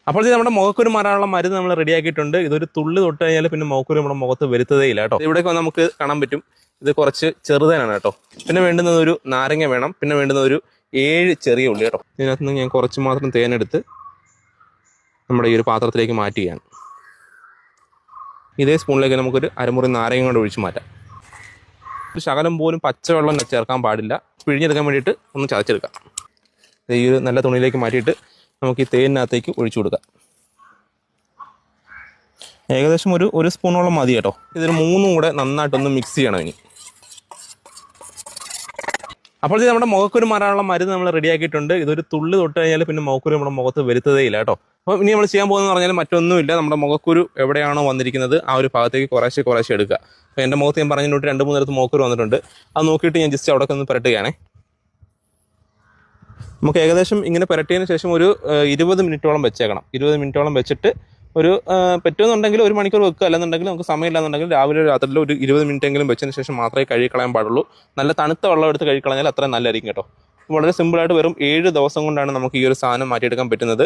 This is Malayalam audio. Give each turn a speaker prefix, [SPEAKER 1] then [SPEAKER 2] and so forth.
[SPEAKER 1] അപ്പോൾ ഇത് നമ്മുടെ മുഖക്കുരു മാറാനുള്ള മരുന്ന് നമ്മൾ റെഡിയാക്കിയിട്ടുണ്ട്. ഇതൊരു തുള്ളി തൊട്ട് കഴിഞ്ഞാൽ പിന്നെ മുഖക്കുരു നമ്മുടെ മുഖത്ത് വരുത്തതേ ഇല്ല കേട്ടോ. ഇവിടെയൊക്കെ നമുക്ക് കാണാൻ പറ്റും, ഇത് കുറച്ച് ചെറുതേനാണ് കേട്ടോ. പിന്നെ വേണ്ടുന്നത് ഒരു നാരങ്ങ വേണം, പിന്നെ വേണ്ടുന്നത് ഒരു 7 ചെറിയ ഉള്ളി കേട്ടോ. ഇതിനകത്ത് നിന്ന് ഞാൻ കുറച്ച് മാത്രം തേനെടുത്ത് നമ്മുടെ ഈ ഒരു പാത്രത്തിലേക്ക് മാറ്റുകയാണ്. ഇതേ സ്പൂണിലേക്ക് നമുക്കൊരു അരമുറി നാരങ്ങ കൊണ്ട് ഒഴിച്ച് മാറ്റാം. ഒരു ശകലം പോലും പച്ചവെള്ളം ചേർക്കാൻ പാടില്ല. പിഴിഞ്ഞെടുക്കാൻ വേണ്ടിയിട്ട് ഒന്ന് ചതച്ചെടുക്കാം. ഈ ഒരു നല്ല തുണിയിലേക്ക് മാറ്റിയിട്ട് നമുക്ക് ഈ തേനിനകത്തേക്ക് ഒഴിച്ചു കൊടുക്കാം. ഏകദേശം ഒരു സ്പൂണോളം മതി കേട്ടോ. ഇതൊരു 3 കൂടെ നന്നായിട്ടൊന്ന് മിക്സ് ചെയ്യണം ഇനി. അപ്പോൾ ഇത് നമ്മുടെ മുഖക്കുരു മാറാനുള്ള മരുന്ന് നമ്മൾ റെഡിയാക്കിയിട്ടുണ്ട്. ഇതൊരു തുള്ളി തൊട്ട് കഴിഞ്ഞാൽ പിന്നെ മുഖക്കുരു നമ്മുടെ മുഖത്ത് വരുത്തതേ ഇല്ല കേട്ടോ. അപ്പോൾ ഇനി നമ്മൾ ചെയ്യാൻ പോകുന്നത് പറഞ്ഞാൽ മറ്റൊന്നുമില്ല, നമ്മുടെ മുഖക്കുരു എവിടെയാണോ വന്നിരിക്കുന്നത് ആ ഒരു ഭാഗത്തേക്ക് കുറേശ്ശെ എടുക്കുക. അപ്പോൾ എൻ്റെ മുഖത്ത് ഞാൻ പറഞ്ഞിട്ട് 2-3 നേരത്ത് മുഖക്കുരു വന്നിട്ടുണ്ട്. അത് നോക്കിയിട്ട് ഞാൻ ജസ്റ്റ് അവിടെ ഒന്ന് പുരട്ടുകയാണേ. നമുക്ക് ഏകദേശം ഇങ്ങനെ പുരട്ടിയതിന് ശേഷം ഒരു 20 മിനിറ്റോളം വെച്ചേക്കണം. 20 മിനിറ്റോളം വെച്ചിട്ട് ഒരു പറ്റുമെന്നുണ്ടെങ്കിൽ 1 മണിക്കൂർ വെക്കുക, അല്ലെന്നുണ്ടെങ്കിൽ നമുക്ക് സമയമില്ലാന്നുണ്ടെങ്കിൽ രാവിലെ രാത്രിയിൽ ഒരു 20 മിനിറ്റെങ്കിലും വെച്ചതിന് ശേഷം മാത്രമേ കഴുകിക്കളയാൻ പാടുള്ളൂ. നല്ല തണുത്ത വെള്ളം എടുത്ത് കഴുകിക്കളഞ്ഞാൽ അത്രയും നല്ലതായിരിക്കും കേട്ടോ. വളരെ സിമ്പിളായിട്ട് വെറും 7 ദിവസം കൊണ്ടാണ് നമുക്ക് ഈ ഒരു സാധനം മാറ്റിയെടുക്കാൻ പറ്റുന്നത്.